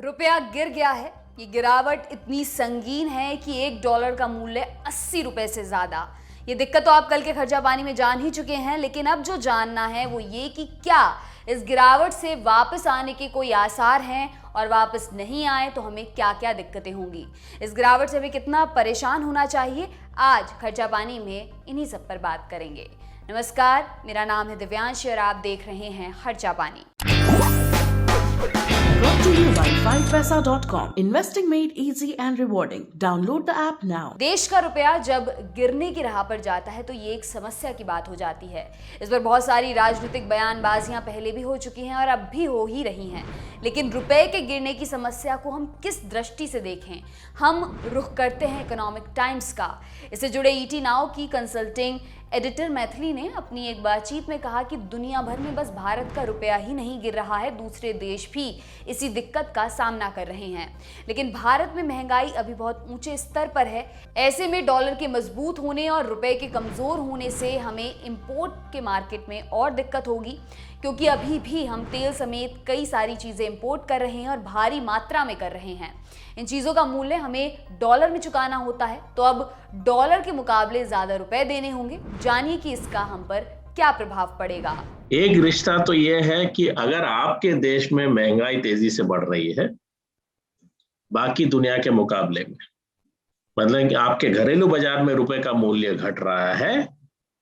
रुपया गिर गया है। ये गिरावट इतनी संगीन है कि $1 का मूल्य 80 रुपए से ज्यादा। ये दिक्कत तो आप कल के खर्चा पानी में जान ही चुके हैं, लेकिन अब जो जानना है वो ये कि क्या इस गिरावट से वापस आने के कोई आसार हैं, और वापस नहीं आए तो हमें क्या क्या दिक्कतें होंगी। इस गिरावट से हमें कितना परेशान होना चाहिए, आज खर्चा पानी में इन्हीं सब पर बात करेंगे। नमस्कार, मेरा नाम है दिव्यांश और आप देख रहे हैं खर्चा पानी। Brought to you by 5paisa.com. Investing made easy and rewarding. Download the app now. देश का रुपया जब गिरने की राह पर जाता है तो ये एक समस्या की बात हो जाती है। इस पर बहुत सारी राजनीतिक बयानबाजियां पहले भी हो चुकी हैं और अब भी हो ही रही हैं। लेकिन रुपए के गिरने की समस्या को हम किस दृष्टि से देखें, हम रुख करते हैं इकोनॉमिक टाइम्स का। इससे जुड़े ईटी नाउ की कंसल्टिंग एडिटर मैथिली ने अपनी एक बातचीत में कहा कि दुनिया भर में बस भारत का रुपया ही नहीं गिर रहा है, दूसरे देश भी इसी दिक्कत का सामना कर रहे हैं। लेकिन भारत में महंगाई अभी बहुत ऊंचे स्तर पर है। ऐसे में डॉलर के मजबूत होने और रुपए के कमजोर होने से हमें इंपोर्ट के मार्केट में और दिक्कत होगी, क्योंकि अभी भी हम तेल समेत कई सारी चीजें इंपोर्ट कर रहे हैं और भारी मात्रा में कर रहे हैं। इन चीजों का मूल्य हमें डॉलर में चुकाना होता है, तो अब डॉलर के मुकाबले ज्यादा रुपए देने होंगे। जानिए कि इसका हम पर क्या प्रभाव पड़ेगा। एक रिश्ता तो यह है कि अगर आपके देश में महंगाई तेजी से बढ़ रही है बाकी दुनिया के मुकाबले में, मतलब कि आपके घरेलू बाजार में रुपए का मूल्य घट रहा है,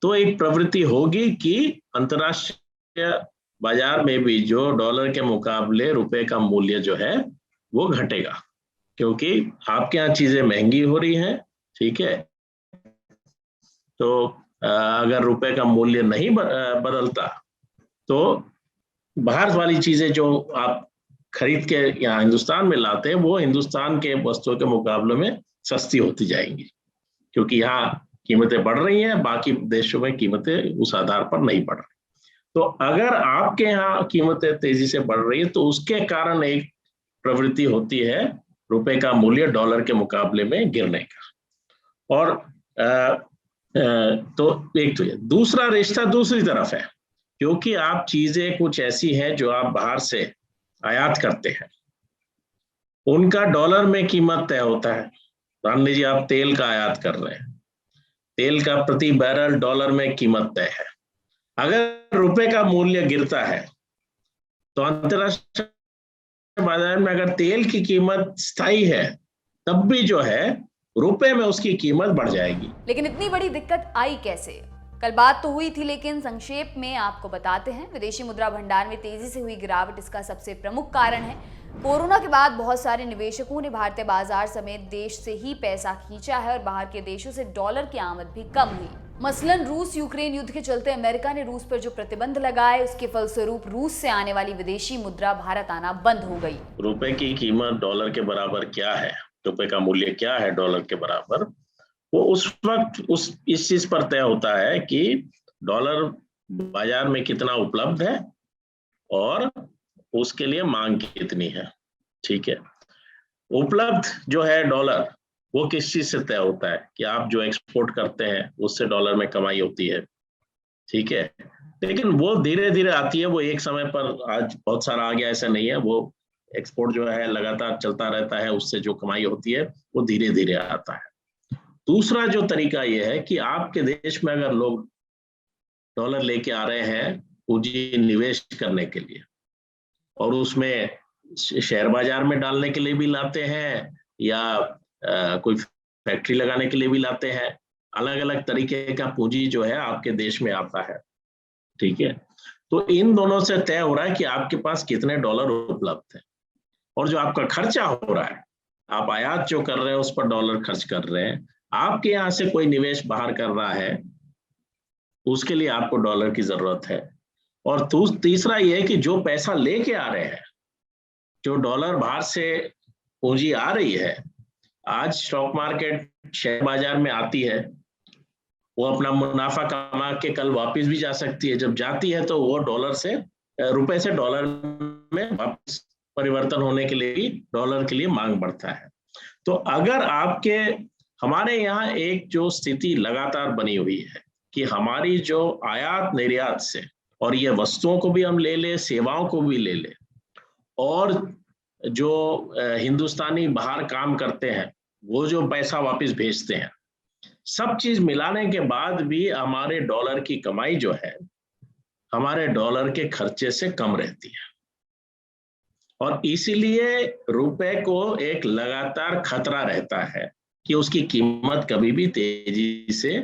तो एक प्रवृत्ति होगी कि अंतर्राष्ट्रीय बाजार में भी जो डॉलर के मुकाबले रुपए का मूल्य जो है वो घटेगा, क्योंकि आपके यहाँ चीजें महंगी हो रही हैं। ठीक है, तो अगर रुपए का मूल्य नहीं बदलता तो बाहर वाली चीजें जो आप खरीद के यहाँ हिंदुस्तान में लाते हैं वो हिंदुस्तान के वस्तुओं के मुकाबले में सस्ती होती जाएंगी, क्योंकि यहाँ कीमतें बढ़ रही हैं, बाकी देशों में कीमतें उस आधार पर नहीं बढ़ रही। तो अगर आपके यहाँ कीमतें तेजी से बढ़ रही है तो उसके कारण एक प्रवृत्ति होती है रुपए का मूल्य डॉलर के मुकाबले में गिरने का। और तो एक तो दूसरा रिश्ता दूसरी तरफ है, क्योंकि आप चीजें कुछ ऐसी हैं जो आप बाहर से आयात करते हैं, उनका डॉलर में कीमत तय होता है। मान लीजिए आप तेल का आयात कर रहे हैं, तेल का प्रति बैरल डॉलर में कीमत तय है। अगर रुपए का मूल्य गिरता है तो अंतरराष्ट्रीय बाजार में अगर तेल की कीमत स्थायी है तब भी जो है रुपए में उसकी कीमत बढ़ जाएगी। लेकिन इतनी बड़ी दिक्कत आई कैसे? कल बात तो हुई थी, लेकिन संक्षेप में आपको बताते हैं। विदेशी मुद्रा भंडार में तेजी से हुई गिरावट इसका सबसे प्रमुख कारण है। कोरोना के बाद बहुत सारे निवेशकों ने भारतीय बाजार समेत देश से ही पैसा खींचा है और बाहर के देशों से डॉलर की आमद भी कम हुई। मसलन रूस यूक्रेन युद्ध के चलते अमेरिका ने रूस पर जो प्रतिबंध लगाए, उसके फलस्वरूप रूस से आने वाली विदेशी मुद्रा भारत आना बंद हो गई। रुपए की कीमत डॉलर के बराबर क्या है, रुपए का मूल्य क्या है डॉलर के बराबर, वो उस वक्त इस चीज पर तय होता है कि डॉलर बाजार में कितना उपलब्ध है और उसके लिए मांग कितनी है। ठीक है, उपलब्ध जो है डॉलर वो किस चीज से तय होता है कि आप जो एक्सपोर्ट करते हैं उससे डॉलर में कमाई होती है। ठीक है, लेकिन वो धीरे धीरे आती है, वो एक समय पर आज बहुत सारा आ गया ऐसा नहीं है। वो एक्सपोर्ट जो है लगातार चलता रहता है, उससे जो कमाई होती है वो धीरे धीरे आता है। दूसरा जो तरीका ये है कि आपके देश में अगर लोग डॉलर लेके आ रहे हैं पूंजी निवेश करने के लिए, और उसमें शेयर बाजार में डालने के लिए भी लाते हैं या कोई फैक्ट्री लगाने के लिए भी लाते हैं, अलग अलग तरीके का पूंजी जो है आपके देश में आता है। ठीक है, तो इन दोनों से तय हो रहा है कि आपके पास कितने डॉलर उपलब्ध है, और जो आपका खर्चा हो रहा है, आप आयात जो कर रहे हैं उस पर डॉलर खर्च कर रहे हैं, आपके यहाँ से कोई निवेश बाहर कर रहा है उसके लिए आपको डॉलर की जरूरत है। और तीसरा ये है कि जो पैसा लेके आ रहे हैं, जो डॉलर बाहर से पूंजी आ रही है, आज स्टॉक मार्केट शेयर बाजार में आती है, वो अपना मुनाफा कमा के कल वापस भी जा सकती है। जब जाती है तो वो डॉलर से रुपए से डॉलर में वापस परिवर्तन होने के लिए भी डॉलर के लिए मांग बढ़ता है। तो अगर हमारे यहाँ एक जो स्थिति लगातार बनी हुई है कि हमारी जो आयात निर्यात से, और ये वस्तुओं को भी हम ले ले, सेवाओं को भी ले ले, और जो हिंदुस्तानी बाहर काम करते हैं वो जो पैसा वापस भेजते हैं, सब चीज मिलाने के बाद भी हमारे डॉलर की कमाई जो है हमारे डॉलर के खर्चे से कम रहती है, और इसीलिए रुपए को एक लगातार खतरा रहता है कि उसकी कीमत कभी भी तेजी से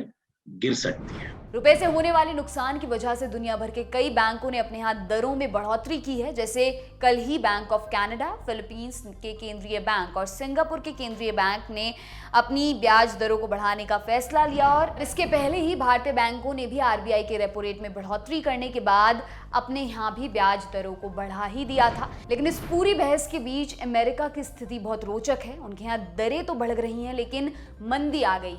गिर सकती है। रुपए से होने वाले नुकसान की वजह से दुनिया भर के कई बैंकों ने अपने यहाँ दरों में बढ़ोतरी की है। जैसे कल ही बैंक ऑफ कनाडा, फिलीपींस के केंद्रीय बैंक और सिंगापुर के केंद्रीय बैंक ने अपनी ब्याज दरों को बढ़ाने का फैसला लिया, और इसके पहले ही भारतीय बैंकों ने भी आरबीआई के रेपो रेट में बढ़ोतरी करने के बाद अपने यहाँ भी ब्याज दरों को बढ़ा ही दिया था। लेकिन इस पूरी बहस के बीच अमेरिका की स्थिति बहुत रोचक है। उनके यहाँ दरें तो बढ़ रही हैं लेकिन मंदी आ गई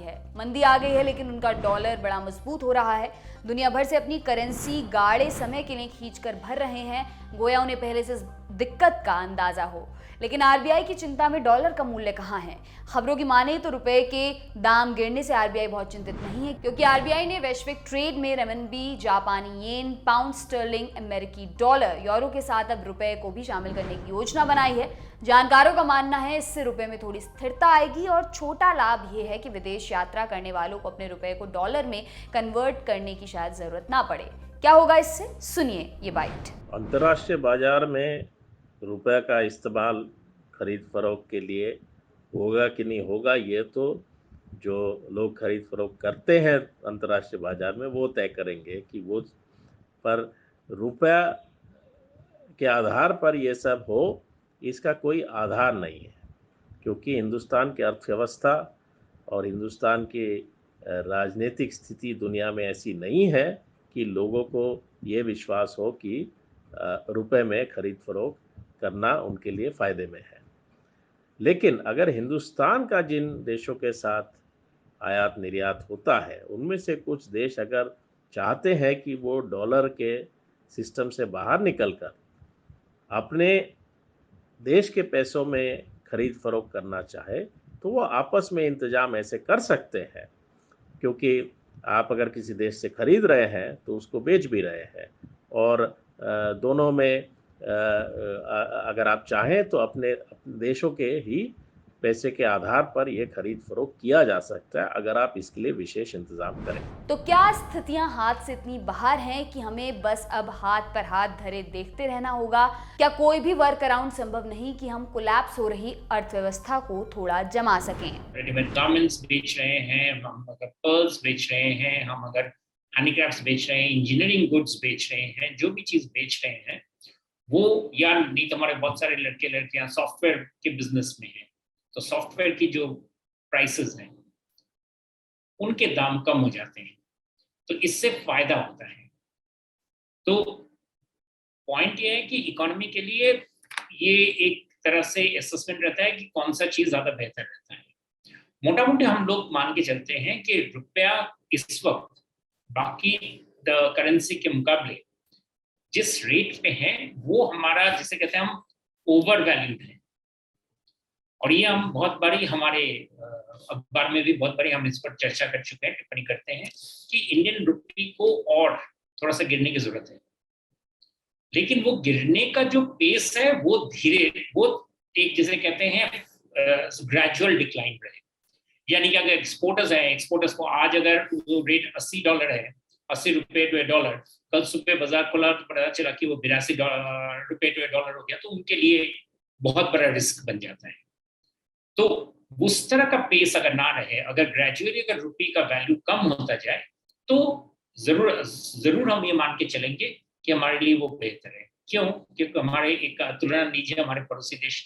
है, लेकिन उनका डॉलर बड़ा मजबूत हो रहा है। दुनिया भर से अपनी करेंसी गाढ़े समय के लिए खींचकर भर रहे हैं, गोया उन्हें पहले से दिक्कत का अंदाजा हो। लेकिन आरबीआई की चिंता में डॉलर का मूल्य कहाँ है? खबरों की माने तो रुपए के दाम गिरने से आरबीआई बहुत चिंतित नहीं है, क्योंकि आरबीआई ने वैश्विक ट्रेड में रेमनबी, जापानी येन, पाउंड स्टर्लिंग, अमेरिकी डॉलर, यूरो के साथ अब रुपए को भी शामिल करने की योजना बनाई है। जानकारों का मानना है इससे रुपए में थोड़ी स्थिरता आएगी, और छोटा लाभ ये है कि विदेश यात्रा करने वालों को अपने रुपए को डॉलर में कन्वर्ट करने की शायद जरूरत ना पड़े। क्या होगा इससे? सुनिए ये बाइट। अंतर्राष्ट्रीय बाजार में रुपए का इस्तेमाल खरीद फरोख्त के लिए होगा कि नहीं होगा, ये तो जो लोग खरीद फरोख्त करते हैं अंतर्राष्ट्रीय बाजार में वो तय करेंगे कि वो, पर रुपया के आधार पर ये सब हो इसका कोई आधार नहीं है, क्योंकि हिंदुस्तान की अर्थव्यवस्था और हिंदुस्तान की राजनीतिक स्थिति दुनिया में ऐसी नहीं है कि लोगों को ये विश्वास हो कि रुपए में खरीद फरोख्त करना उनके लिए फ़ायदे में है। लेकिन अगर हिंदुस्तान का जिन देशों के साथ आयात निर्यात होता है उनमें से कुछ देश अगर चाहते हैं कि वो डॉलर के सिस्टम से बाहर निकलकर अपने देश के पैसों में खरीद फरोख्त करना चाहे तो वो आपस में इंतजाम ऐसे कर सकते हैं, क्योंकि आप अगर किसी देश से खरीद रहे हैं तो उसको बेच भी रहे हैं, और दोनों में अगर आप चाहें तो अपने देशों के ही पैसे के आधार पर यह खरीद फरोख्त किया जा सकता है, अगर आप इसके लिए विशेष इंतजाम करें। तो क्या स्थितियां हाथ से इतनी बाहर हैं कि हमें बस अब हाथ पर हाथ धरे देखते रहना होगा? क्या कोई भी वर्क अराउंड संभव नहीं कि हम कोलैप्स हो रही अर्थव्यवस्था को थोड़ा जमा सकें? रेडीमेड गारमेंट्स बेच रहे हैं, हम अगर पर्ल्स बेच रहे हैं, हम अगर हैंडीक्राफ्ट्स बेच रहे हैं, इंजीनियरिंग गुड्स बेच रहे हैं, जो भी चीज बेच रहे हैं वो, या नहीं तो हमारे बहुत सारे लड़के लड़कियां सॉफ्टवेयर के बिजनेस में हैं, तो सॉफ्टवेयर की जो प्राइसेस हैं उनके दाम कम हो जाते हैं, तो इससे फायदा होता है। तो पॉइंट ये है कि इकोनॉमी के लिए ये एक तरह से असेसमेंट रहता है कि कौन सा चीज ज्यादा बेहतर रहता है। मोटा मोटे हम लोग मान के चलते हैं कि रुपया इस वक्त बाकी करेंसी के मुकाबले जिस रेट पे है वो हमारा, जिसे कहते हैं हम, ओवर वैल्यूड है। और ये हम बहुत बारी हमारे अखबार में भी बहुत बारी हम इस पर चर्चा कर चुके हैं, टिप्पणी करते हैं कि इंडियन रुपये को और थोड़ा सा गिरने की जरूरत है, लेकिन वो गिरने का जो पेस है वो धीरे, वो एक जिसे कहते हैं ग्रेजुअल डिक्लाइन रहे। यानी कि अगर एक्सपोर्टर्स हैं, एक्सपोर्टर्स को आज अगर वो रेट $80 है, 80 रुपये टू $1, कल सुबह बाजार खुला तो पता चला कि वो 82 रुपये टू $1 हो गया, तो उनके लिए बहुत बड़ा रिस्क बन जाता है। तो उस तरह का पेस अगर ना रहे, अगर ग्रेजुअली अगर रुपये का वैल्यू कम होता जाए तो जरूर हम ये मान के चलेंगे कि हमारे लिए वो बेहतर है। क्यों? क्योंकि हमारे एक तुलना लीजिए हमारे पड़ोसी देश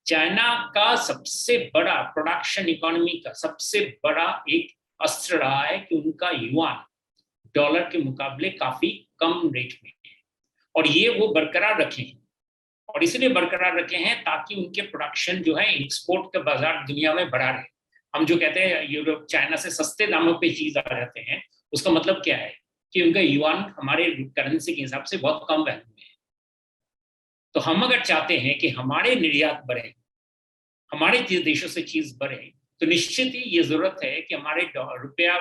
चाइना का सबसे बड़ा प्रोडक्शन इकोनॉमी का सबसे बड़ा एक अस्त्र रहा है कि उनका युआन डॉलर के मुकाबले काफी कम रेट में है, और ये वो बरकरार रखे हैं। और इसलिए बरकरार रखे हैं ताकि उनके प्रोडक्शन जो है एक्सपोर्ट का बाजार दुनिया में बढ़ा रहे। हम जो कहते हैं यूरोप चाइना से सस्ते दामों पे चीज आ जाते हैं, उसका मतलब क्या है कि उनका युआन हमारे करेंसी के हिसाब से बहुत कम वैल्यू में है। तो हम अगर चाहते हैं कि हमारे निर्यात बढ़े, हमारे देशों से चीज बढ़े, तो निश्चित ही ये जरूरत है कि हमारे रुपया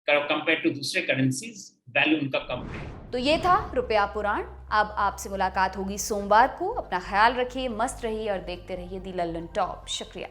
कंपेयर टू दूसरे करेंसीज वैल्यू उनका कम है। तो ये था रुपया पुराण। अब आपसे मुलाकात होगी सोमवार को। अपना ख्याल रखिए, मस्त रहिए और देखते रहिए दी लल्लन टॉप। शुक्रिया।